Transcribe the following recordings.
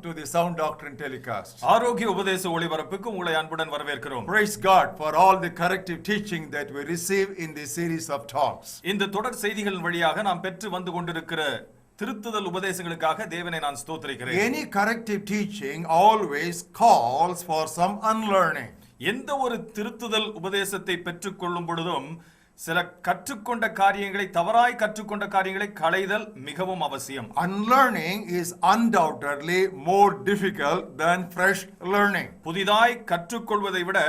to the Sound Doctrine telecast. ஆரோக்கிய உபதேச ஒளிபரப்புக்கு உங்களை அன்புடன் வரவேற்கிறோம். Praise God for all the corrective teaching that we receive in this series of talks. இந்த தொடர் செய்திகளின் வழியாக நாம் பெற்று வந்து கொண்டிருக்கிற திருத்துதல் உபதேசங்களுக்காக தேவனை நான் ஸ்தோத்திரிக்கிறேன். Any corrective teaching always calls for some unlearning. எந்த ஒரு திருத்துதல் உபதேசத்தை பெற்றுக்கொள்ளும் பொழுதும் சில கற்றுக்கொண்ட காரியங்களை தவறாய் கற்றுக்கொண்ட காரியங்களை களைதல் மிகவும் அவசியம். Unlearning is undoubtedly more difficult than fresh learning. புதிதாய் கற்றுக்கொள்வதை விட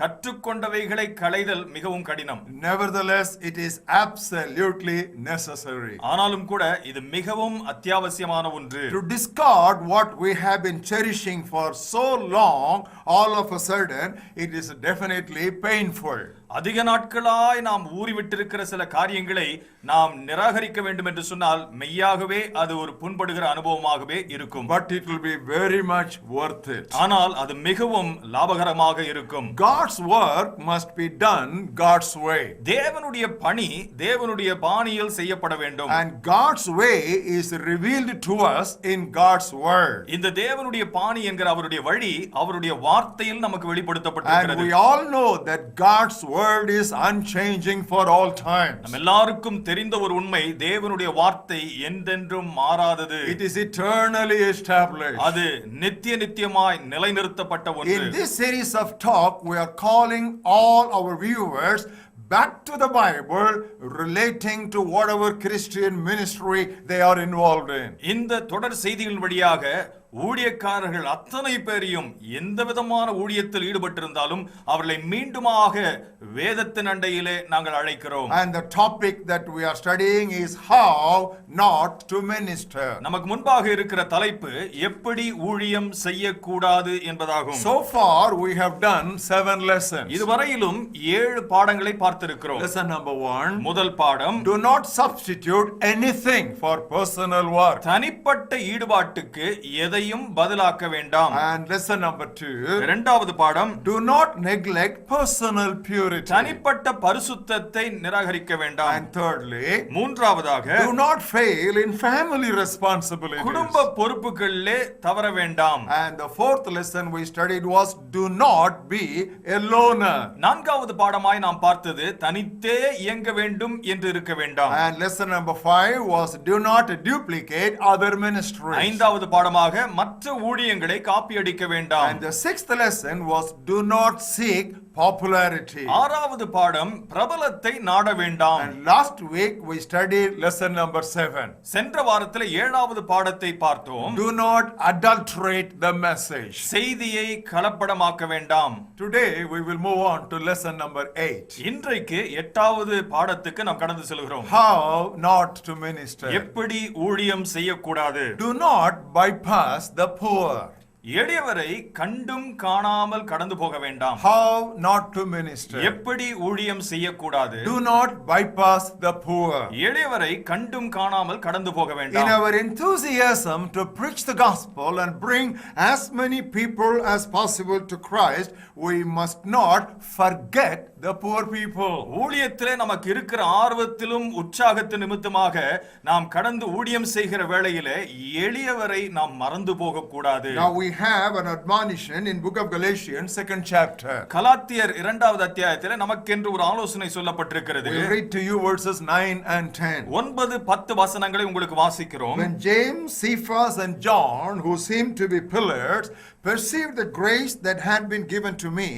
கற்றுக்கொண்டவைகளை களைதல் மிகவும் கடினம். Nevertheless, it is absolutely necessary. ஆனாலும் கூட இது மிகவும் அத்தியாவசியமான ஒன்று. To discard what we have been cherishing for so long, all of a sudden, it is definitely painful. அதிக நாட்களாய் நாம் ஊறிவிட்டிருக்கிற சில காரியங்களை நாம் நிராகரிக்க வேண்டும் என்று சொன்னால் மெய்யாகவே அது ஒரு புண்படுகிற அனுபவமாகவே இருக்கும். But it will be very much worth it. ஆனால் அது மிகவும் லாபகரமாக இருக்கும். God's work must be done God's way. தேவனுடைய பணி தேவனுடைய பாணியில் செய்யப்பட வேண்டும். And God's way is revealed to us in God's word. இந்த தேவனுடைய பாணி என்கிற அவருடைய வழி அவருடைய வார்த்தையில் நமக்கு வெளிப்படுத்தப்பட்டிருக்கிறது. And we all know that God's word is unchanging for all times. நம்ம எல்லாருக்கும் தெரிந்த ஒரு உண்மை தேவனுடைய வார்த்தை என்றென்றும் மாறாதது. It is eternally established. அது நித்தியமாய் நிலைநிறுத்தப்பட்ட ஒன்று. In this series of talk we are calling all our viewers back to the Bible relating to whatever Christian ministry they are involved in. இந்த தொடர் செய்திகளின் வழியாக ஊழியக்காரர்கள் அத்தனை பேரையும் எந்த விதமான ஊழியத்தில் ஈடுபட்டிருந்தாலும் அவர்களை மீண்டுமாக வேதத்தின் அண்டையிலே நாங்கள் அழைக்கிறோம். And the topic that we are studying is how not to minister. நமக்கு முன்பாக இருக்கிற தலைப்பு எப்படி ஊழியம் செய்யக்கூடாது என்பதாகும். So far we have done 7 lessons. இதுவரையிலும் 7 பாடங்களை பார்த்திருக்கிறோம். Lesson number 1. முதல் பாடம், Do not substitute anything for personal work. தனிப்பட்ட ஈடுபாட்டுக்கு எதையும் பதிலாக்க வேண்டாம். And lesson number 2. இரண்டாவது பாடம், Do not neglect personal purity. தனிப்பட்ட பரிசுத்தத்தை நிராகரிக்க வேண்டாம். And thirdly, மூன்றாவதாக, do not fail in family responsibilities. குடும்ப பொறுப்புகளிலே தவற வேண்டாம். And the fourth lesson we studied was do not be a loner. நான்காவது பாடமாய் நாம் பார்த்தது தனித்தே இயங்க வேண்டும் என்று இருக்க வேண்டாம். And lesson number 5 was do not duplicate other ministries. ஐந்தாவது பாடமாக மற்ற ஊழியங்களை காப்பியடிக்க வேண்டாம். And the sixth lesson was do not seek popularity. ஆறாவது பாடம் பிரபலத்தை நாட வேண்டாம். And last week we studied lesson number 7. சென்ற வாரத்தில் 7வது பாடத்தை பார்த்தோம். Do not adulterate the message. செய்தியை கலப்படமாக்க வேண்டாம். Today we will move on to lesson number 8. இன்றைக்கு 8வது பாடத்துக்கு நாம் கடந்து செல்கிறோம். How not to minister. எப்படி ஊழியம் செய்யக்கூடாது. Do not bypass the poor. எளியவரை கண்டும் காணாமல் கடந்து போக வேண்டாம். How not to minister. எப்படி ஊழியம் செய்யக்கூடாது. Do not bypass the poor. எளியவரை கண்டும் காணாமல் கடந்து போக In வேண்டாம். our enthusiasm to preach the gospel and bring as many people as possible to Christ, we must not forget the poor people. ஊழியத்திலே நமக்கு இருக்கிற ஆர்வத்திலும் உற்சாகத்தின் நிமித்தமாக நாம் கடந்து ஊழியம் செய்கிற வேளையிலே எளியவரை நாம் மறந்து போக கூடாது. Now we have an admonition in book of Galatians 2nd chapter. கலாத்தியர் 2வது அத்தியாயத்திலே நமக்கென்று ஒரு ஆலோசனை சொல்லப்பட்டிருக்கிறது. We'll read to you verses 9 and 10. 9-10 வசனங்களை உங்களுக்கு வாசிக்கிறோம். When James, Cephas and John, who seemed to be pillars, perceived the grace that had been given to me,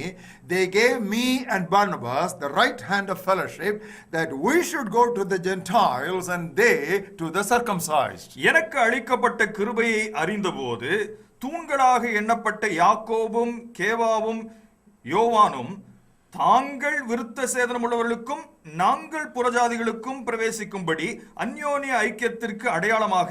they gave me and Barnabas the right hand of fellowship, that we should go to the Gentiles and they to the circumcised. எனக்கு அளிக்கப்பட்ட கிருபையை அறிந்தபோது தூண்களாக எண்ணப்பட்ட யாக்கோபும் கேவாவும் யோவானும் தாங்கள் விருத்த சேதனமுள்ளவர்களுக்கும் நாங்கள் புறஜாதிகளுக்கும் பிரவேசிக்கும்படி அந்யோன்ய ஐக்கியத்திற்கு அடையாளமாக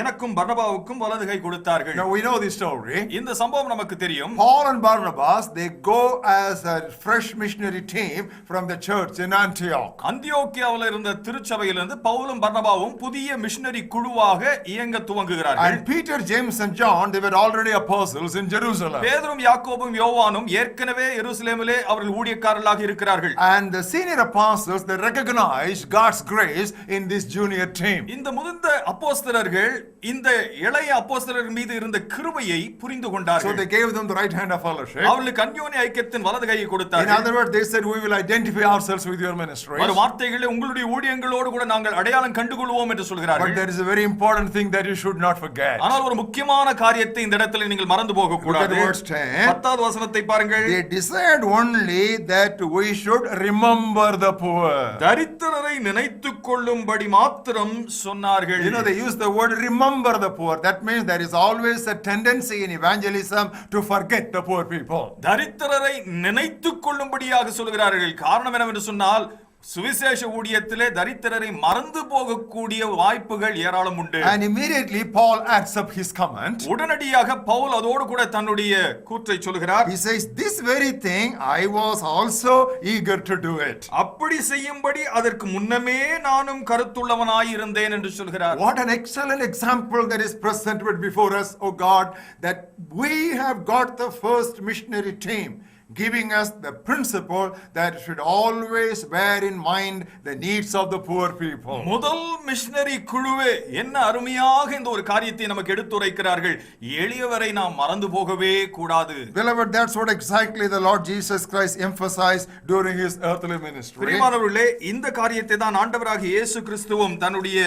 எனக்கும் பர்னபாவுக்கும் வலது கை கொடுத்தார்கள். Now we know the story. இந்த சம்பவம் நமக்கு தெரியும். Paul and Barnabas, they go as a fresh missionary team from the church in Antioch. அந்தியோக்கியாவில் இருந்த திருச்சபையிலிருந்து பவுலும் பர்னபாவும் புதிய மிஷனரி குழுவாக இயங்க துவங்குகிறார்கள். And Peter, James and John, they were already apostles in Jerusalem. பேதுரும் யாக்கோபும் யோவானும் ஏற்கனவே எருசலேமிலே அவர்கள் ஊழியக்காரர்களாக இருக்கிறார்கள். And the senior apostles, they recognized God's grace in this junior team. இந்த முதிர்ந்த அப்போஸ்தலர்கள் அவர்கள் இந்த இளைய அப்போஸ்தலர் மீது இருந்த கிருபையை புரிந்து So கொண்டார்கள். they gave them the right hand of fellowship. அவர்களுக்கு அந்யோன்ய ஐக்கியத்தின் வலது கையை In கொடுத்தார்கள். other words, they said, we will identify ourselves with your ministry. ஒரு வார்த்தைகளில் உங்களுடைய ஊழியங்களோடு கூட நாங்கள் அடையாளம் கண்டுகொள்வோம் என்று But சொல்கிறார்கள். there is a very important thing that you should not forget. ஆனால் ஒரு முக்கியமான காரியத்தை இந்த இடத்துல நீங்கள் மறந்து போக Look at கூடாது. verse 10. 10வது வசனத்தை பாருங்கள். They desired only that we should remember the poor. தரித்திரரை நினைத்துக் கொள்ளும்படி மாத்திரம் சொன்னார்கள். You know, they use the word remember the poor. That means there is always a tendency in evangelism to forget the poor people. தரித்திரரை நினைத்துக் கொள்ளும்படியாக சொல்கிறார்கள். காரணம் என்னவென்று சொன்னால் சுவிசேஷ ஊழியத்திலே தரித்திரரை மறந்து போகக்கூடிய வாய்ப்புகள் ஏராளம் உண்டு. And immediately Paul adds up his comment. உடனடியாக பவுல் அதோடு கூட தன்னுடைய கூற்றை சொல்கிறார். He says, this very thing I was also eager to do it. அப்படி செய்யும்படி அதற்கு முன்னமே நானும் கருத்துள்ளவனாய் இருந்தேன் என்று சொல்கிறார். What an excellent example that is presented before us, oh God, that we have got the first missionary team giving us the principle that should always bear in mind the needs of the poor people. முதல் missionary குழுவே என்ன அருமையாக இந்த ஒரு காரியத்தை நமக்கு எடுத்துரைக்கிறார்கள். எளியவரை நாம் மறந்து போகவே கூடாது. Beloved, that's what exactly the Lord Jesus Christ emphasized during his earthly ministry. பிரியமானவர்களே, இந்த காரியத்தை தான் ஆண்டவராகிய இயேசு கிறிஸ்துவும் தன்னுடைய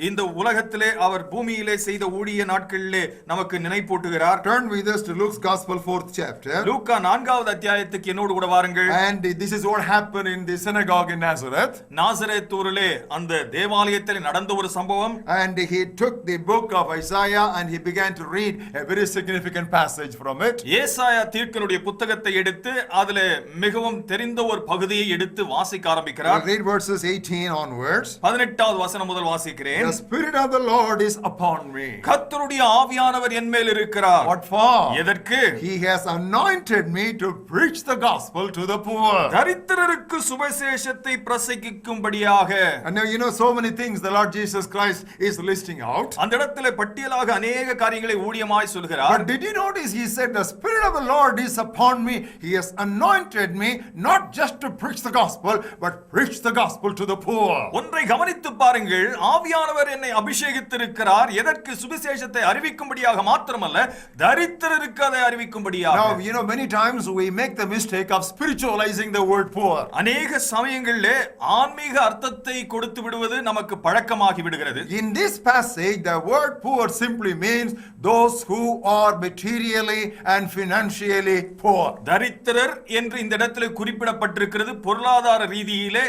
இந்த உலகத்திலே அவர் பூமியிலே செய்த ஊழிய நாட்களிலே நமக்கு நினைப்பூட்டுகிறார். Turn with us to Luke's Gospel 4th chapter. லூக்கா 4வது அத்தியாயத்துக்கு என்னோடு கூட வாருங்கள். And this is what happened in the synagogue in Nazareth. Nazareth ஊரிலே அந்த தேவாலயத்தில் நடந்த ஒரு சம்பவம். And he took the book of Isaiah and he began to read a very significant passage from it. ஏசாயா தீர்க்கனுடைய புத்தகத்தை எடுத்து அதிலே மிகவும் தெரிந்த ஒரு பகுதியை எடுத்து வாசிக்க I'll ஆரம்பிக்கிறார். read verses 18 onwards. 18வது வசனம் முதல் வாசிக்கிறேன். The Spirit of the Lord is upon me. கர்த்தருடைய ஆவியானவர் என் மேல் இருக்கிறார். What for? எதற்கு? He has anointed me to preach the gospel to the poor. தரித்திரருக்கு சுவிசேஷத்தை பிரசங்கிக்கும்படியாக. And now you know so many things the Lord Jesus Christ is listing out. அந்த இடத்திலே பட்டியலாக அநேக காரியங்களை ஊழியமாய் சொல்கிறார். But did you notice he said the Spirit of the Lord is upon me. He has anointed me not just to preach the gospel but preach the gospel to the poor. ஒன்றை கவனித்து பாருங்கள். ஆவியானவர் என்னை அபிஷேகித்திருக்கிறார். எதற்கு? சுவிசேஷத்தை அறிவிக்கும்படியாக மாத்திரமல்ல, தரித்திரருக்கு அதை அறிவிக்கும்படியாக. Now you know many times we make the mistake of spiritualizing the word poor. அநேக சமயங்களிலே ஆன்மீக அர்த்தத்தை கொடுத்து விடுவது நமக்கு பழக்கமாகி விடுகிறது. In this passage the word poor simply means those who are materially and financially poor. தரித்திரர் என்று இந்த இடத்திலே குறிப்பிடப்பட்டிருக்கிறது பொருளாதார ரீதியிலே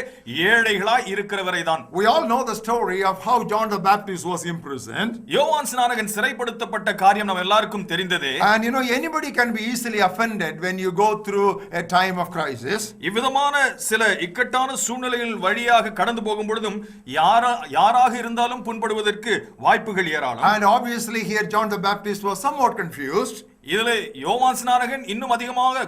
ஏழைகளாய் இருக்கிறவரை தான். We all know the story of how John the Baptist was imprisoned. யோவான் ஸ்நானகன் சிறைப்படுத்தப்பட்ட காரியம் நம்ம எல்லாருக்கும் தெரிந்ததே. And you know anybody can be easily offended when you go through a time of crisis. இவ்விதமான சில இக்கட்டான சூழ்நிலைகள் வழியாக கடந்து போகும் பொழுதும் யாராக இருந்தாலும் புண்படுவதற்கு வாய்ப்புகள் ஏராளம். And obviously here John the Baptist was somewhat confused. இதிலே யோவான் ஸ்நானகன் இன்னும் அதிகமாக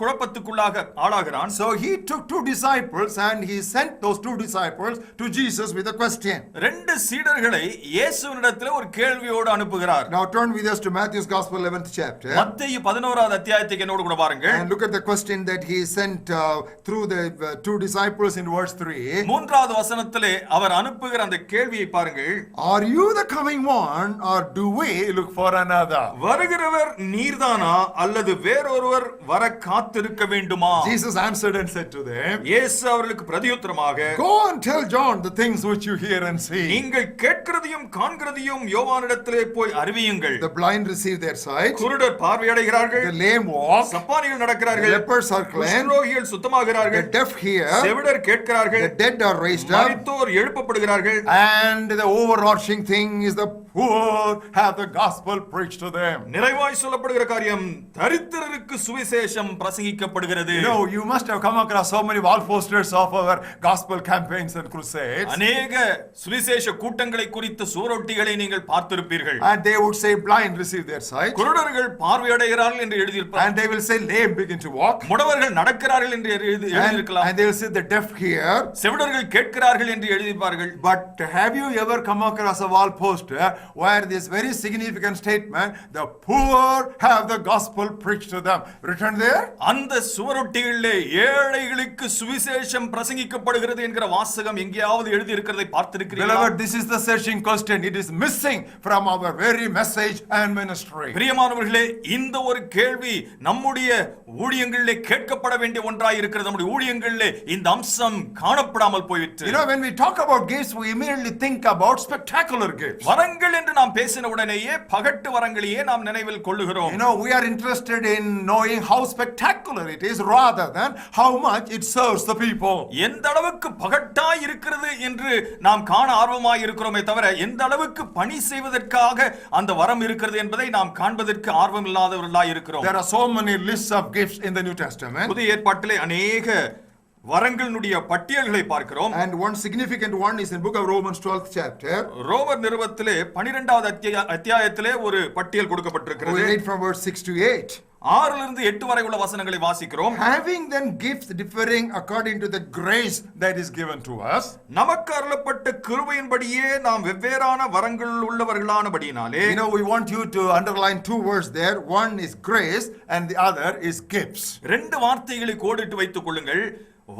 குழப்பத்துக்குள்ளாக ஆளாகிறான். So he took two disciples and he sent those two disciples to Jesus with a question. ரெண்டு சீடர்களை இயேசுவினிடத்தில் ஒரு கேள்வியோடு அனுப்புகிறார். Now turn with us to Matthew's Gospel 11th chapter. மத்தேயு 11வது அத்தியாயத்துக்கு என்னோடு கூட பாருங்கள். And look at the question that he sent through the two disciples in verse 3. மூன்றாவது வசனத்திலே அவர் அனுப்புகிற அந்த கேள்வியை பாருங்கள். Are you the coming one or do we look for another? வருகிறவர் நீர்தானா அல்லது வேறொருவர் வர காத்திருக்க வேண்டுமா? Jesus answered and said to them, இயேசு அவர்களுக்கு பிரதியுத்தரமாக, Go and tell John the things which you hear and see. நீங்கள் கேட்கிறதையும் காண்கிறதையும் யோவானிடத்திலே போய் அறிவியுங்கள். The blind receive their sight, குருடர் பார்வையடைகிறார்கள், the lame walk, சப்பானிகள் the நடக்கிறார்கள், lepers are cleansed, குஷ்டரோகிகள் the சுத்தமாகிறார்கள், deaf hear, செவிடர் கேட்கிறார்கள், the dead are raised up, மரித்தோர் எழுப்பப்படுகிறார்கள். and the overarching thing is the poor have the gospel preached to them. நிறைவாய் சொல்லப்படுகிற காரியம் தரித்திரருக்கு சுவிசேஷம் பிரசங்கிக்கப்படுகிறது. You know, you must have come across so many wall posters of our gospel campaigns and crusades. அநேக சுவிசேஷ கூட்டங்களை குறித்த சுவரொட்டிகளை நீங்கள் பார்த்திருப்பீர்கள். And they would say blind receive their sight, குருடர்கள் பார்வையடைகிறார்கள் என்று எழுதியிருப்பார்கள். and they will say lame begin to walk, முடவர்கள் நடக்கிறார்கள் என்று எழுதியிருக்கலாம். and they will say the deaf hear. செவிடர்கள் கேட்கிறார்கள் என்று எழுதியிருப்பார்கள். But have you ever come across a wall poster where this very significant statement, the poor poor have the gospel preached to them. Written there? அந்த சுவரொட்டிகளிலே ஏழைகளுக்கு சுவிசேஷம் பிரசங்கிக்கப்படுகிறது என்கிற வாசகம் எங்கேயாவது எழுதி இருக்கிறதை பார்த்திருக்கிறீர்களா? Beloved, this is the searching question. It is missing from our very message and ministry. பிரியமானவர்களே, இந்த ஒரு கேள்வி நம்முடைய ஊழியங்களிலே கேட்கப்பட வேண்டிய ஒன்றாய் இருக்கிறது. நம்முடைய ஊழியங்களிலே இந்த அம்சம் காணப்படாமல் போயிற்று. You know, when we talk about gifts, we immediately think about spectacular gifts. வரங்கள் என்று நாம் பேசின உடனேயே பகட்டு வரங்களையே நாம் நினைவில் கொள்ளுகிறோம். You know, we are interested in knowing how spectacular it is rather than how much it serves the people. எந்த அளவுக்கு பகட்டாய் இருக்கிறது என்று நாம் காண ஆர்வமாய் இருக்கிறோமே தவிர எந்த அளவுக்கு பணி செய்வதற்காக அந்த வரம் இருக்கிறது என்பதை நாம் காண்பதற்கு ஆர்வம் இல்லாதவர்களாய் இருக்கிறோம். There are so many lists of gifts in the New Testament. புதிய ஏற்பாட்டிலே அநேக வரங்களுடைய பட்டியல்களை பார்க்கிறோம். And one significant one is in book of Romans 12th chapter. ரோமர் நிருபத்திலே 12வது அத்தியாயத்திலே ஒரு பட்டியல் கொடுக்கப்பட்டிருக்கிறது. We read from verse 6 to 8. 6 லிருந்து 8 வரை உள்ள வசனங்களை வாசிக்கிறோம். Having then gifts differing according to the grace that is given to us. நமக்கு அருளப்பட்ட கிருபையின்படியே நாம் வெவ்வேறான வரங்கள் உள்ளவர்களானபடியினாலே. You know, we want you to underline two words there. One is grace and the other is gifts. ரெண்டு வார்த்தைகளை கோடிட்டு வைத்துக் கொள்ளுங்கள்.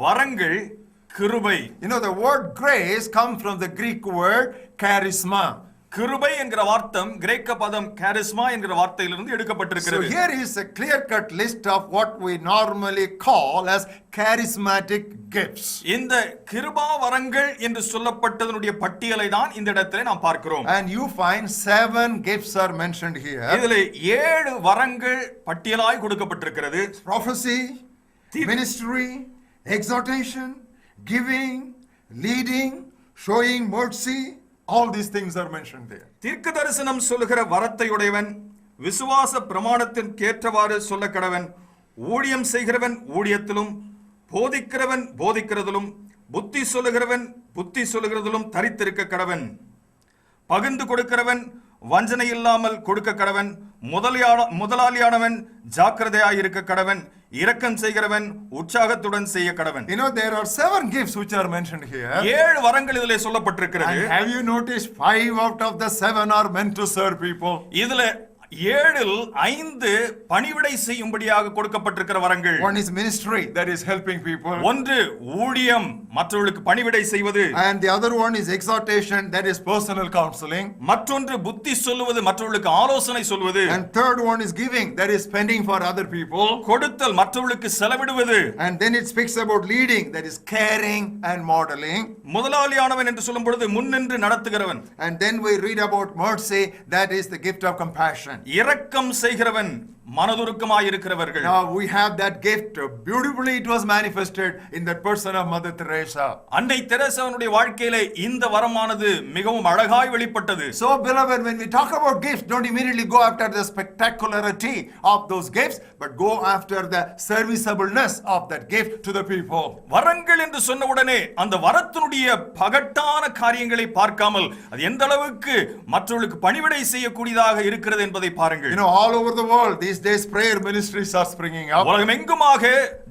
வரங்கள், கிருபை. You know, the word grace comes from the Greek word charisma. கிருபை என்கிற வார்த்தம் கிரேக்க பதம் charisma என்கிற வார்த்தையிலிருந்து எடுக்கப்பட்டிருக்கிறது. So here is a clear-cut list of what we normally call as charismatic gifts. இந்த கிருபா வரங்கள் என்று சொல்லப்பட்டதனுடைய பட்டியலை தான் இந்த இடத்திலே நாம் பார்க்கிறோம். And you find 7 gifts are mentioned here. இதிலே 7 வரங்கள் பட்டியலாய் கொடுக்கப்பட்டிருக்கிறது. Prophecy, ministry, exhortation, giving, leading, showing mercy. All these things are mentioned there. தீர்க்க தரிசனம் சொல்லுகிற வரத்தை உடையவன், விசுவாச பிரமாணத்தின் கேற்றவாறு சொல்ல கடவன், ஊழியம் செய்கிறவன் ஊழியத்திலும், போதிக்கிறவன் போதிக்கிறதிலும், புத்தி சொல்லுகிறவன் புத்தி சொல்லுகிறதிலும் தரித்திருக்க கடவன், பகிர்ந்து கொடுக்கிறவன் வஞ்சனை இல்லாமல் கொடுக்க கடவன், முதலாளியானவன் ஜாக்கிரதையாயிருக்க கடவன், இரக்கம் செய்கிறவன் உற்சாகத்துடன் செய்ய கடவன். You know, there are 7 gifts which are mentioned here. 7 வரங்கள் இதிலே சொல்லப்பட்டிருக்கிறது. And have you noticed 5 out of the 7 are meant to serve people? இதுல 7ல் 5 பணிவிடை செய்யும்படியாக கொடுக்கப்பட்டிருக்கிற வரங்கள். One is ministry, that is helping people. ஒன்று ஊழியம், மற்றவர்களுக்கு பணிவிடை செய்வது. And the other one is exhortation, that is personal counseling. மற்றொன்று புத்தி சொல்லுவது, மற்றவர்களுக்கு ஆலோசனை சொல்வது. And third one is giving, that is spending for other people. கொடுத்தல், மற்றவர்களுக்கு செலவிடுவது. And then it speaks about leading, that is caring and modeling. முதலாளியானவன் என்று சொல்லும் பொழுது முன்னின்று நடத்துகிறவன். And then we read about mercy, that is the gift of compassion. இரக்கம் செய்கிறவன், மனதுருக்கமாயிருக்கிறவர்கள். Now we have that gift. Beautifully it was manifested in that person of Mother Teresa. அன்னை தெரேசாவுடைய வாழ்க்கையிலே இந்த வரமானது மிகவும் அழகாய் வெளிப்பட்டது. So beloved, when we talk about gifts, don't immediately go after the spectacularity of those gifts, but go after the serviceableness of that gift to the people. வரங்கள் என்று சொன்ன உடனே அந்த வரத்தினுடைய பகட்டான காரியங்களை பார்க்காமல் அது எந்த அளவுக்கு மற்றவர்களுக்கு பணிவிடை செய்யக்கூடியதாக இருக்கிறது என்பதை பாருங்கள். You know, all over the world these days prayer ministries are springing up. உலகமெங்குமாக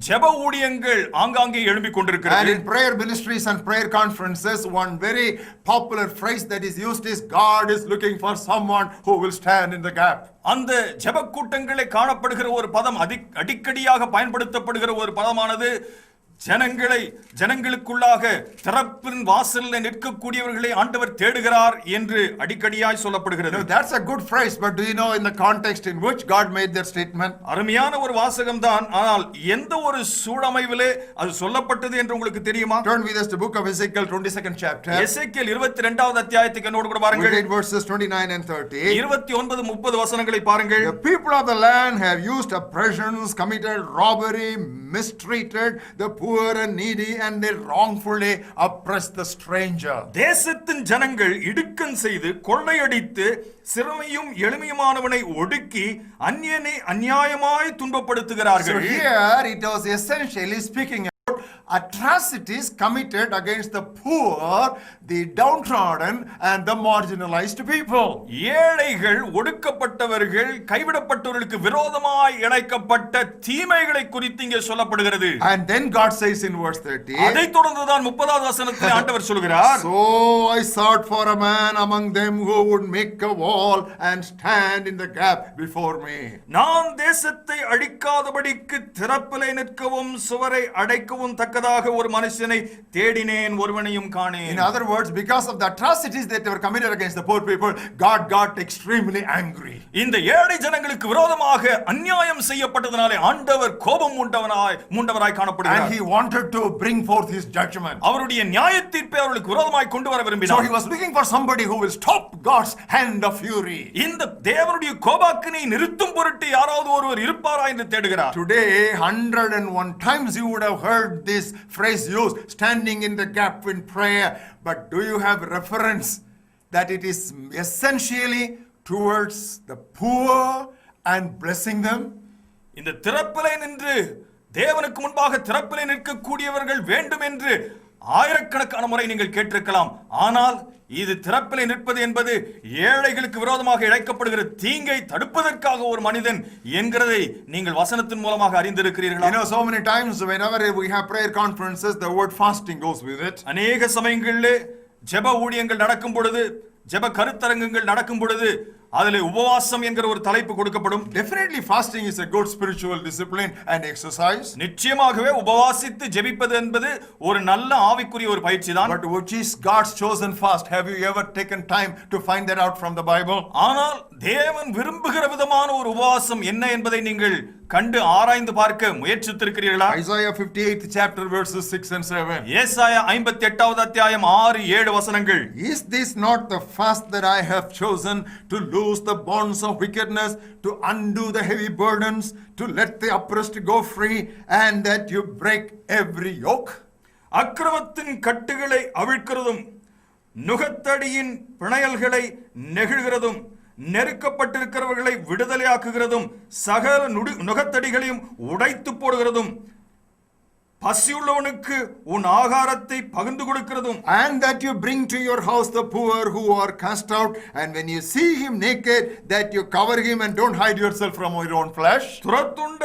ஜெப ஊழியங்கள் ஆங்காங்கே எழும்பிக் And கொண்டிருக்கிறது. in prayer ministries and prayer conferences, one very popular phrase that is used is God is looking for someone who will stand in the gap. அந்த ஜெப கூட்டங்களே காணப்படுகிற ஒரு பதம், அடிக்கடியாக பயன்படுத்தப்படுகிற ஒரு பதமானது ஜனங்களுக்குள்ளாக திறப்பின் வாசலில் நிற்கக்கூடியவர்களை ஆண்டவர் தேடுகிறார் என்று அடிக்கடியாய் சொல்லப்படுகிறது. That's a good phrase, but do you know in the context in which God made that statement? அருமையான ஒரு வாசகம் தான், ஆனால் எந்த ஒரு சூழமைவிலே அது சொல்லப்பட்டது என்று உங்களுக்கு தெரியுமா? Turn with us to book of Ezekiel 22nd chapter. எசேக்கியேல் 22வது அத்தியாயத்துக்கு என்னோடு கூட We பாருங்கள். read verses 29 and 30. 29 30 வசனங்களை பாருங்கள். The people of the land have used oppressions, committed robbery, mistreated the poor and needy, and they wrongfully oppressed the stranger. தேசத்தின் ஜனங்கள் இடுக்கண் செய்து கொள்ளையடித்து சிறுமையும் எளிமையுமானவனை ஒடுக்கி அந்நியனை அநியாயமாய் துன்பப்படுத்துகிறார்கள். So here it was essentially speaking about atrocities committed against the poor, the downtrodden, and the marginalized people. ஏழைகள், ஒடுக்கப்பட்டவர்கள், கைவிடப்பட்டவர்களுக்கு விரோதமாய் இழைக்கப்பட்ட தீமைகளை குறித்து இங்கே சொல்லப்படுகிறது. And then God says in verse 30, அதைத் தொடர்ந்துதான் 30வது வசனத்தில் ஆண்டவர் சொல்கிறார், So I sought for a man among them who would make a wall and stand in the gap before me. நான் தேசத்தை அழிக்காதபடிக்கு திறப்பிலே நிற்கவும் சுவரை அடைக்கவும் தக்கதாக ஒரு மனுஷனை தேடினேன், ஒருவனையும் காணேன். In other words, because of the atrocities that were committed against the poor people, God got extremely angry. இந்த ஏழை ஜனங்களுக்கு விரோதமாக அநியாயம் செய்யப்பட்டதனாலே ஆண்டவர் கோபம் மூண்டவராய் காணப்படுகிறார். And he wanted to bring forth his judgment. அவருடைய நியாயத்தீர்ப்பை அவர்களுக்கு விரோதமாய் கொண்டு வர So விரும்பினார். he was looking for somebody who will stop God's hand of fury. இந்த தேவனுடைய கோபாக்கினை நிறுத்தும் பொருட்டு யாராவது ஒருவர் இருப்பாரா என்று தேடுகிறார். Today, 101 times you would have heard this phrase used, standing in the gap in prayer. But do you have reference that it is essentially towards the poor and blessing them? இந்த திறப்பிலே நின்று தேவனுக்கு முன்பாக திறப்பிலே நிற்கக்கூடியவர்கள் வேண்டும் என்று ஆயிரக்கணக்கான முறை நீங்கள் கேட்டிருக்கலாம். ஆனால் இது திறப்பிலே நிற்பது என்பது ஏழைகளுக்கு விரோதமாக இழைக்கப்படுகிற தீங்கை தடுப்பதற்காக ஒரு மனிதன் என்கிறதை நீங்கள் வசனத்தின் மூலமாக அறிந்திருக்கிறீர்களா? You know, so many times whenever we have prayer conferences, the word fasting goes with it. அநேக சமயங்களிலே ஜெப ஊழியங்கள் நடக்கும் பொழுது, ஜெப கருத்தரங்குகள் நடக்கும் பொழுது அதிலே உபவாசம் என்கிற ஒரு தலைப்பு கொடுக்கப்படும். Definitely fasting is a good spiritual discipline and exercise. நிச்சயமாகவே உபவாசித்து ஜெபிப்பது என்பது ஒரு நல்ல ஆவிக்குரிய ஒரு பயிற்சி தான். But which is God's chosen fast? Have you ever taken time to find that out from the Bible? ஆனால் தேவன் விரும்புகிற விதமான ஒரு உபவாசம் என்ன என்பதை நீங்கள் கண்டு ஆராய்ந்து பார்க்க முயற்சித்திருக்கிறீர்களா? Isaiah 58th chapter verses 6 and 7. ஏசாயா 58வது அத்தியாயம் 6-7 வசனங்கள். Is this not the fast that I have chosen, to loose the bonds of wickedness, to undo the heavy burdens, to let the oppressed go free, and that you break every yoke? அக்கிரமத்தின் கட்டுகளை அவிழ்க்கிறதும், நுகத்தடியின் பிணையல்களை நெகிழ்கிறதும், நெருக்கப்பட்டிருக்கிறவர்களை விடுதலையாக்குகிறதும், சகல நுகத்தடிகளையும் உடைத்து போடுகிறதும், பசியுள்ளவனுக்கு உன் ஆகாரத்தை பகிர்ந்து கொடுக்கிறதும், and that you bring to your house the poor who are cast out, and when you see him naked, that you cover him and don't hide yourself from your own flesh. துரத்துண்ட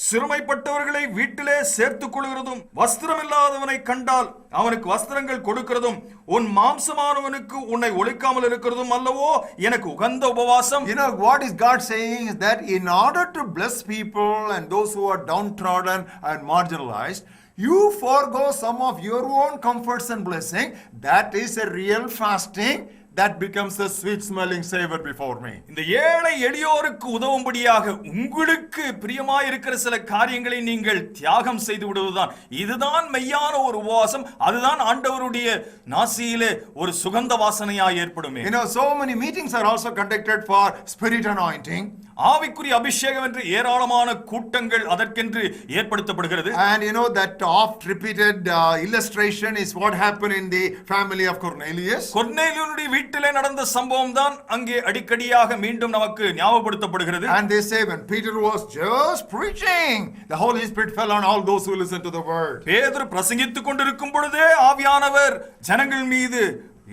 சிறுமைப்பட்டவர்களை வீட்டிலே சேர்த்துக் கொள்கிறதும், வஸ்திரமில்லாதவனை கண்டால் அவனுக்கு வஸ்திரங்கள் கொடுக்கிறதும், உன் மாம்சமானவனுக்கு உன்னை ஒழிக்காமல் இருக்கிறதும் அல்லவோ எனக்கு உகந்த உபவாசம். You know what is God saying is that in order to bless people and those who are downtrodden and marginalized, you forego some of your own comforts and blessing. That is a real fasting. That becomes a sweet smelling savor before me. இந்த ஏழை எளியோருக்கு உதவும்படியாக உங்களுக்கு பிரியமாய் இருக்கிற சில காரியங்களை நீங்கள் தியாகம் செய்து விடுவதுதான். இதுதான் மெய்யான ஒரு உபவாசம். அதுதான் ஆண்டவருடைய நாசியிலே ஒரு சுகந்த வாசனையாய் ஏற்படுமே. You know, so many meetings are also conducted for spirit anointing. ஆவிக்குரிய அபிஷேகம் என்று ஏராளமான கூட்டங்கள் அதற்கென்று ஏற்படுத்தப்படுகிறது. And you know that oft repeated illustration is what happened in the family of Cornelius. கொர்நேலியுடைய வீட்டிலே நடந்த சம்பவம் தான் அங்கே அடிக்கடியாக மீண்டும் நமக்கு ஞாபகப்படுத்தப்படுகிறது. And they say when Peter was just preaching, the Holy Spirit fell on all those who listened to the word. பேதுரு பிரசங்கித்துக் கொண்டிருக்கும் பொழுதே ஆவியானவர் ஜனங்கள் மீது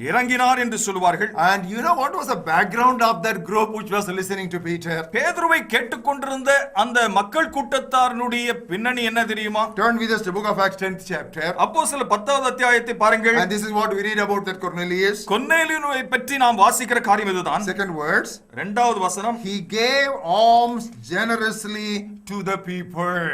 இறங்கினார் என்று சொல்வார்கள். And you know what was the background of that group which was listening to Peter? பேதுருவை கேட்டுக்கொண்டிருந்த அந்த மக்கள் கூட்டத்தாருடைய பின்னணி என்ன தெரியுமா? Turn with us to book of Acts 10th chapter. அப்போஸ்தலர் 10வது அத்தியாயத்தை பாருங்கள். And this is what we read about that Cornelius. கொர்நேலியுவை பற்றி நாம் வாசிக்கிற காரியம் இதுதான். Second words. இரண்டாவது வசனம். He gave alms generously to the people.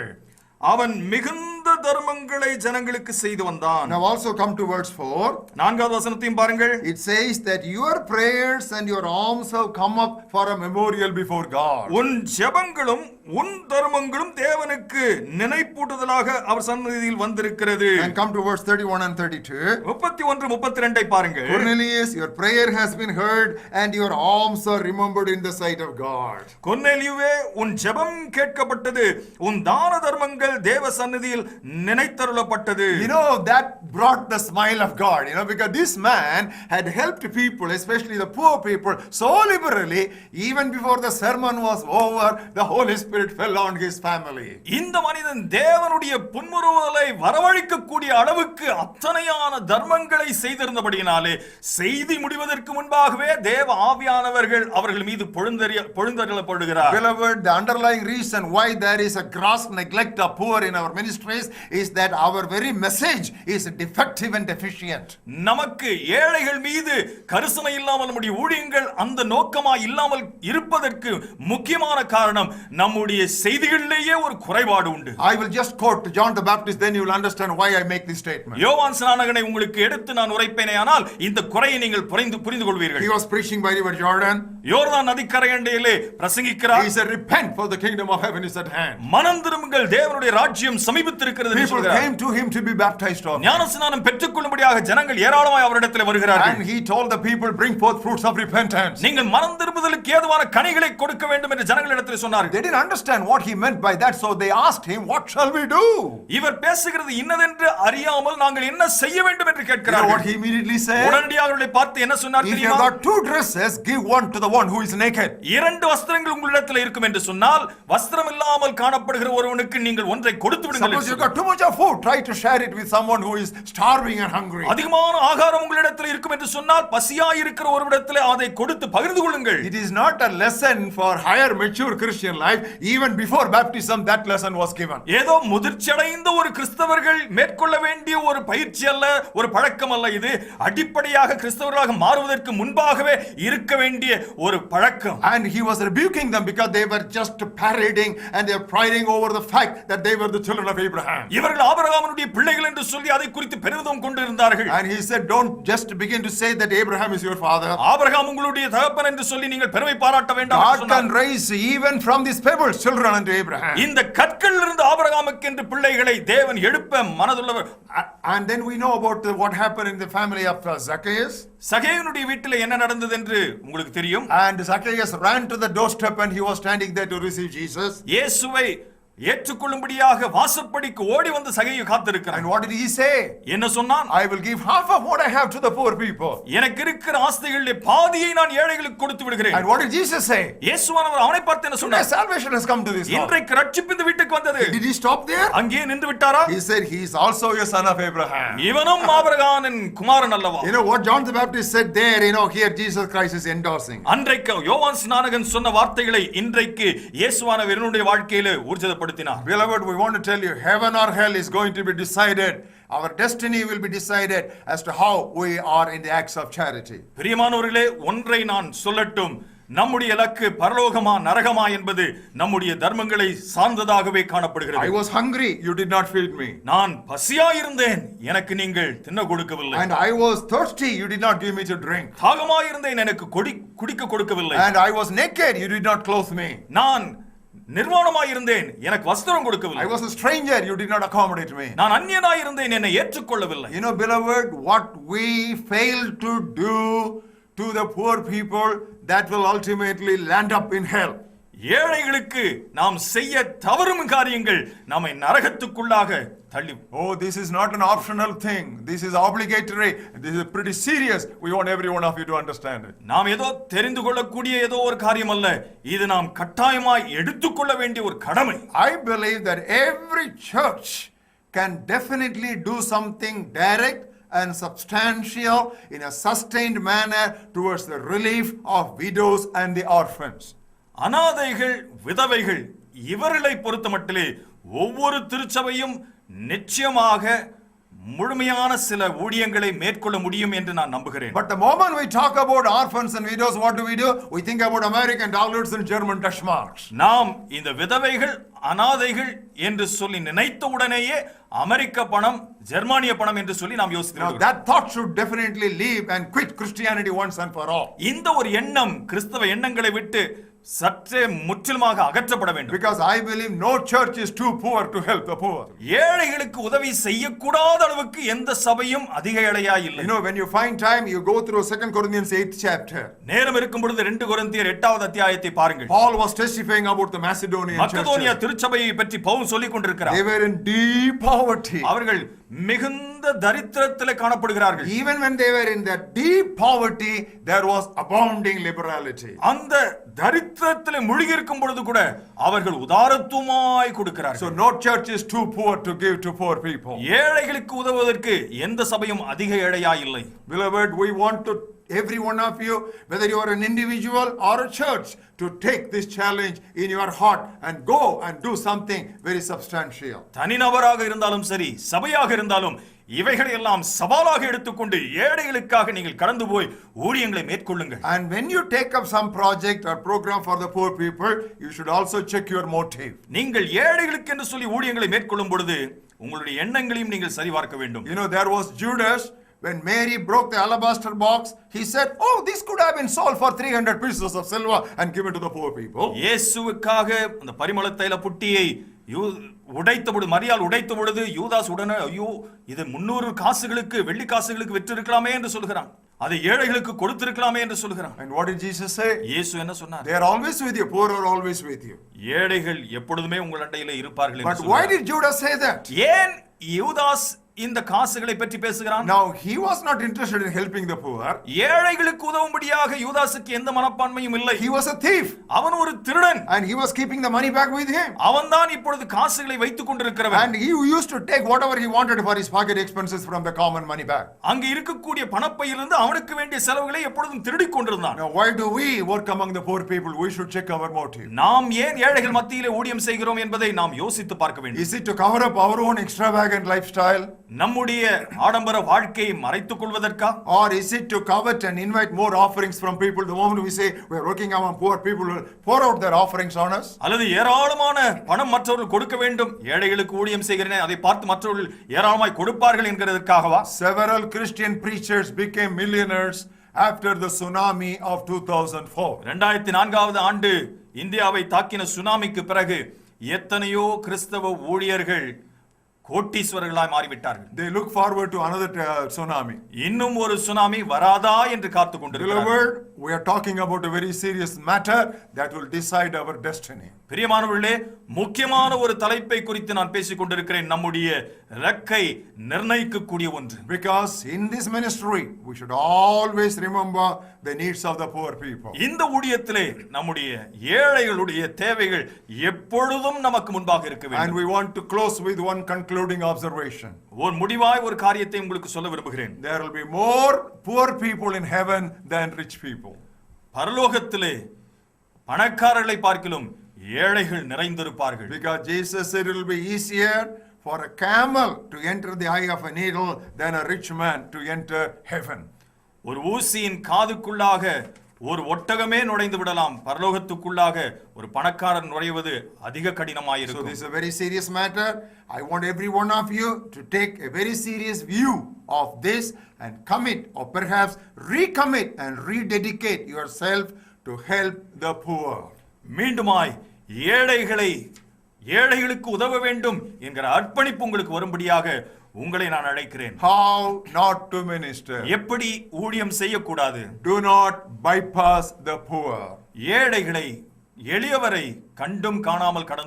அவன் மிகுந்த தர்மங்களை ஜனங்களுக்கு செய்து வந்தான். Now also come to verse 4. நான்காவது வசனத்தையும் பாருங்கள். It says that your prayers and your alms have come up for a memorial before God. உன் ஜெபங்களும் உன் தர்மங்களும் தேவனுக்கு நினைப்பூட்டுதலாக அவர் சந்நிதியில் வந்திருக்கிறது. And come to verse 31 and 32. 31-32 பாருங்கள். Cornelius, your prayer has been heard and your alms are remembered in the sight of God. கொர்நேலியுவே, உன் ஜெபம் கேட்கப்பட்டது, உன் தான தர்மங்கள் தேவ சந்நிதியில் நினைத்தருளப்பட்டது. You know, that brought the smile of God, because this man had helped people, especially the poor people, so liberally. Even before the sermon was over, the Holy Spirit fell on his family. இந்த மனிதன் தேவனுடைய புன்முறுவலை வரவழைக்கக்கூடிய அளவுக்கு அத்தனையான தர்மங்களை செய்திருந்தபடியினாலே செய்தி முடிவதற்கு முன்பாகவே தேவ ஆவியானவர்கள் அவர்கள் மீது பொழுந்தருளப்படுகிறார். Beloved, the underlying reason why there is a gross neglect of poor in our ministries is that our very message is defective and deficient. நமக்கு ஏழைகள் மீது கரிசனை இல்லாமல் நம்முடைய ஊழியங்கள் அந்த நோக்கமாய் இல்லாமல் இருப்பதற்கு முக்கியமான காரணம் நம்முடைய செய்திகளிலேயே ஒரு குறைபாடு உண்டு. I will just quote John the Baptist, then you will understand why I make this statement. யோவான் ஸ்நானகனை உங்களுக்கு எடுத்து நான் உரைப்பேனேயானால் இந்த குறையை நீங்கள் புரிந்து கொள்வீர்கள். He was preaching by river Jordan. யோர்தான் நதிக்கரையண்டையிலே பிரசங்கிக்கிறார். He said, repent, for the kingdom of heaven is at hand. மனம் திரும்புங்கள், தேவனுடைய ராஜ்யம் சமீபித்திருக்கிறது என்று People சொல்கிறார். came to him to be baptized of him. ஞானஸ்நானம் பெற்றுக்கொள்ளும்படியாக ஜனங்கள் ஏராளமாய் அவரிடத்தில் வருகிறார்கள். And he told the people, bring forth fruits of repentance. நீங்கள் மனம் திரும்புதலுக்கு ஏதுவான கனிகளை கொடுக்க வேண்டும் என்று ஜனங்களிடத்தில் சொன்னார்கள். They didn't understand what he meant by that, so they asked him, what shall we do? இவர் பேசுகிறது இன்னதென்று அறியாமல் நாங்கள் என்ன செய்ய வேண்டும் என்று You know கேட்கிறார்கள். what he immediately said? உடனடியாக அவர்களை பார்த்து என்ன சொன்னார் If you தெரியுமா? have got 2 dresses, give one to the one who is naked. 2 வஸ்திரங்கள் உங்களிடத்தில் இருக்கும் என்று சொன்னால் வஸ்திரம் இல்லாமல் காணப்படுகிற ஒருவனுக்கு நீங்கள் ஒன்றை கொடுத்து விடுங்கள். Suppose you got too much of food, try to share it with someone who is starving and hungry. அதிகமான ஆகாரம் உங்களிடத்தில் இருக்கும் என்று சொன்னால் பசியாய் இருக்கிற ஒருவரிடத்தில் அதை கொடுத்து பகிர்ந்து கொள்ளுங்கள். It is not a lesson for higher mature Christian life. Even before baptism, that lesson was given. ஏதோ முதிர்ச்சியடைந்த ஒரு கிறிஸ்தவர்கள் மேற்கொள்ள வேண்டிய ஒரு பயிற்சி அல்ல, ஒரு பழக்கம் அல்ல. இது அடிப்படையாக கிறிஸ்தவர்களாக மாறுவதற்கு முன்பாகவே இருக்க வேண்டிய ஒரு பழக்கம். And he was rebuking them because they were just parading and they were priding over the fact that they were the children of Abraham. இவர்கள் ஆபிரகாமுடைய பிள்ளைகள் என்று சொல்லி அதை குறித்து பெருமிதம் கொண்டிருந்தார்கள். And he said, don't just begin to say that Abraham is your father. Abraham உங்களுடைய தகப்பன் என்று சொல்லி நீங்கள் பெருமை பாராட்ட வேண்டாம் என்று God சொன்னார். can raise even from these pebbles children unto Abraham. இந்த கற்களிலிருந்து ஆபிரகாமுக்கு என்று பிள்ளைகளை தேவன் எழுப்ப மனதுள்ளவர். And then we know about what happened in the family of Zacchaeus. சகேயுனுடைய வீட்டில் என்ன நடந்தது என்று உங்களுக்கு தெரியும். And Zacchaeus ran to the doorstep and he was standing there to receive Jesus. இயேசுவை ஏற்றுக்கொள்ளும்படியாக வாசற்படிக்கு ஓடி வந்து சகேயு காத்திருக்கிறான். And what did he say? என்ன சொன்னான்? I will give half of what I have to the poor people. எனக்கு இருக்கிற ஆஸ்திகளிலே பாதியை நான் ஏழைகளுக்கு கொடுத்து விடுகிறேன். And what did Jesus say? இயேசுவானவர் அவனை பார்த்து என்ன சொன்னார்? Salvation has come to this house. இன்றைக்கு ரட்சிப்பு இந்த வீட்டுக்கு வந்தது. Did he stop there? அங்கே நின்று விட்டாரா? He said he is also a son of Abraham. இவனும் ஆபிரகாமின் குமாரன் அல்லவா? You know what John the Baptist said there, here Jesus Christ is endorsing. அன்றைக்கு யோவான் ஸ்நானகன் சொன்ன வார்த்தைகளை இன்றைக்கு இயேசுவானவர் என்னுடைய வாழ்க்கையிலே ஊர்ஜிதப்படுத்தினார். Beloved, we want to tell you, heaven or hell is going to be decided. Our destiny will be decided as to how we are in the acts of charity. பிரியமானவர்களே, ஒன்றை நான் சொல்லட்டும். நம்முடைய இலக்கு பரலோகமா நரகமா என்பது நம்முடைய தர்மங்களை சார்ந்ததாகவே காணப்படுகிறது. I was hungry, you did not feed me. நான் பசியாய் இருந்தேன், எனக்கு நீங்கள் தின்ன கொடுக்கவில்லை. And I was thirsty, you did not give me to drink. தாகமாய் இருந்தேன், எனக்கு குடிக்க கொடுக்கவில்லை. And I was naked, you did not clothe me. நான் நிர்வாணமாய் இருந்தேன், எனக்கு வஸ்திரம் கொடுக்கவில்லை. I was a stranger, you did not accommodate me. நான் அந்நியனாய் இருந்தேன், என்னை ஏற்றுக்கொள்ளவில்லை. You know, beloved, what we fail to do to the poor people, that will ultimately land up in hell. ஏழைகளுக்கு நாம் செய்ய தவறும் காரியங்கள் நம்மை நரகத்துக்குள்ளாக தள்ளி. Oh, this is not an optional thing. This is obligatory. This is pretty serious. We want every one of you to understand it. நாம் ஏதோ தெரிந்து கொள்ளக்கூடிய ஏதோ ஒரு காரியம் அல்ல, இது நாம் கட்டாயமாய் எடுத்துக்கொள்ள வேண்டிய ஒரு கடமை. I believe that every church can definitely do something direct and substantial in a sustained manner towards the relief of widows and the orphans. அனாதைகள், விதவைகள் இவர்களை பொறுத்தமட்டிலே ஒவ்வொரு திருச்சபையும் நிச்சயமாக முழுமையான சில ஊழியங்களை மேற்கொள்ள முடியும் என்று நான் நம்புகிறேன். But the moment we talk about orphans and widows, what do? We think about American dollars and German Deutschmarks. நாம் இந்த விதவைகள், அனாதைகள் என்று சொல்லி நினைத்த உடனேயே அமெரிக்க பணம், ஜெர்மானிய பணம் என்று சொல்லி நாம் யோசிக்கிறோம். That thought should definitely leave and quit Christianity once and for all. இந்த ஒரு எண்ணம் கிறிஸ்தவ எண்ணங்களை விட்டு சற்றே முற்றிலுமாக அகற்றப்பட வேண்டும். Because I believe no church is too poor to help the poor. ஏழைகளுக்கு உதவி செய்யக்கூடாத அளவுக்கு எந்த சபையும் அதிக ஏழையாய் இல்லை. You know, when you find time, you go through 2 Corinthians 8th chapter. நேரம் இருக்கும் பொழுது 2 கொரிந்தியர் 8வது அத்தியாயத்தை பாருங்கள். Paul was testifying about the Macedonian Macedonia church. திருச்சபையை பற்றி பவுல் சொல்லிக் கொண்டிருக்கிறார். They were in deep poverty. அவர்கள் மிகுந்த தரித்திரத்திலே காணப்படுகிறார்கள். Even when they were in that deep poverty, there was abounding liberality. அந்த தரித்திரத்திலே முழுகி இருக்கும் பொழுது கூட அவர்கள் உதாரத்துவமாய் கொடுக்கிறார்கள். So no church is too poor to give to poor people. ஏழைகளுக்கு உதவுவதற்கு எந்த சபையும் அதிக ஏழையாய் இல்லை. Beloved, we want to every one of you, whether you are an individual or a church, to take this challenge in your heart and go and do something very substantial. தனிநபராக இருந்தாலும் சரி, சபையாக இருந்தாலும் இவைகளை எல்லாம் சவாலாக எடுத்துக்கொண்டு ஏழைகளுக்காக நீங்கள் கடந்து போய் ஊழியங்களை மேற்கொள்ளுங்கள். And when you take up some project or program for the poor people, you should also check your motive. நீங்கள் ஏழைகளுக்கு என்று சொல்லி ஊழியங்களை மேற்கொள்ளும் பொழுது உங்களுடைய எண்ணங்களையும் நீங்கள் சரிபார்க்க வேண்டும். You know, there was Judas. When Mary broke the alabaster box, he said, "Oh, this could have been sold for 300 pieces of silver and given to the poor people." இயேசுவுக்காக அந்த பரிமள தைல புட்டியை உடைத்தபொழுது, மரியாள் உடைத்த பொழுது யூதாஸ் உடனே ஐயோ இது 300 காசுகளுக்கு, வெள்ளி காசுகளுக்கு விற்றிருக்கலாமே என்று சொல்கிறான். அதை ஏழைகளுக்கு கொடுத்திருக்கலாமே என்று சொல்கிறான். And what did Jesus say? இயேசு என்ன சொன்னார்? They are always with you, poor are always with you. ஏழைகள் எப்பொழுதுமே உங்கள் அண்டையிலே இருப்பார்கள் என்று But சொல்கிறார். why did Judas say that? ஏன் யூதாஸ் இந்த காசுகளை பற்றி பேசுகிறான்? Now he was not interested in helping the poor. ஏழைகளுக்கு உதவும்படியாக யூதாசுக்கு எந்த மனப்பான்மையும் இல்லை. He was a thief. அவன் ஒரு திருடன். And he was keeping the money back with him. அவன்தான் இப்பொழுது காசுகளை வைத்துக் கொண்டிருக்கிறவன். And he used to take whatever he wanted for his pocket expenses from the common money bag. அங்கு இருக்கக்கூடிய பணப்பையிலிருந்து அவனுக்கு வேண்டிய செலவுகளை எப்பொழுதும் திருடிக் கொண்டிருந்தான். Now why do we work among the poor people? We should check our motive. நாம் ஏன் ஏழைகள் மத்தியிலே ஊழியம் செய்கிறோம் என்பதை நாம் யோசித்து பார்க்க வேண்டும். Is it to cover up our own extravagant lifestyle? நம்முடைய ஆடம்பர வாழ்க்கையை மறைத்துக் கொள்வதற்கா? Or is it to covet and invite more offerings from people? The moment we say we are working among poor people, will pour out their offerings on us? அல்லது ஏராளமான பணம் மற்றவர்கள் கொடுக்க வேண்டும், ஏழைகளுக்கு ஊழியம் செய்கிறேன், அதை பார்த்து மற்றவர்கள் ஏராளமாய் கொடுப்பார்கள் என்கிறதற்காகவா? Several Christian preachers became millionaires after the tsunami of 2004. 2004வது ஆண்டு இந்தியாவை தாக்கின சுனாமிக்கு பிறகு எத்தனையோ கிறிஸ்தவ ஊழியர்கள் கோட்டீஸ்வரர்களாய் மாறிவிட்டார்கள். They look forward to another tsunami. இன்னும் ஒரு சுனாமி வராதா என்று காத்துக் கொண்டிருக்கிறார்கள். Beloved, we are talking about a very serious matter that will decide our destiny. பிரியமானவர்களே, முக்கியமான ஒரு தலைப்பை குறித்து நான் பேசிக் கொண்டிருக்கிறேன். நம்முடைய இலக்கை நிர்ணயிக்கக்கூடிய ஒன்று. Because in this ministry we should always remember the needs of the poor people. இந்த ஊழியத்திலே நம்முடைய ஏழைகளுடைய தேவைகள் எப்பொழுதும் நமக்கு முன்பாக இருக்க வேண்டும். And we want to close with one concluding observation. ஒரு முடிவாய் ஒரு காரியத்தை உங்களுக்கு சொல்ல விரும்புகிறேன். There will be more poor people in heaven than rich people. பரலோகத்திலே பணக்காரர்களை பார்க்கிலும் ஏழைகள் நிறைந்திருப்பார்கள். Because Jesus said it will be easier for a camel to enter the eye of a needle than a rich man to enter heaven. ஒரு ஊசியின் காதுக்குள்ளாக ஒரு ஒட்டகமே நுழைந்து விடலாம், பரலோகத்துக்குள்ளாக ஒரு பணக்காரன் நுழைவது அதிக கடினமாயிருக்கும். So this is a very serious matter. I want every one of you to take a very serious view of this and commit or perhaps recommit and rededicate yourself to help the poor. மீண்டுமாய் ஏழைகளுக்கு உதவ வேண்டும் என்கிற அர்ப்பணிப்பு உங்களுக்கு வரும்படியாக உங்களை நான் அழைக்கிறேன். How not to minister? எப்படி ஊழியம் செய்யக்கூடாது? Do not bypass the poor. ஏழைகளை, எளியவரை கண்டும் காணாமல் கடந்து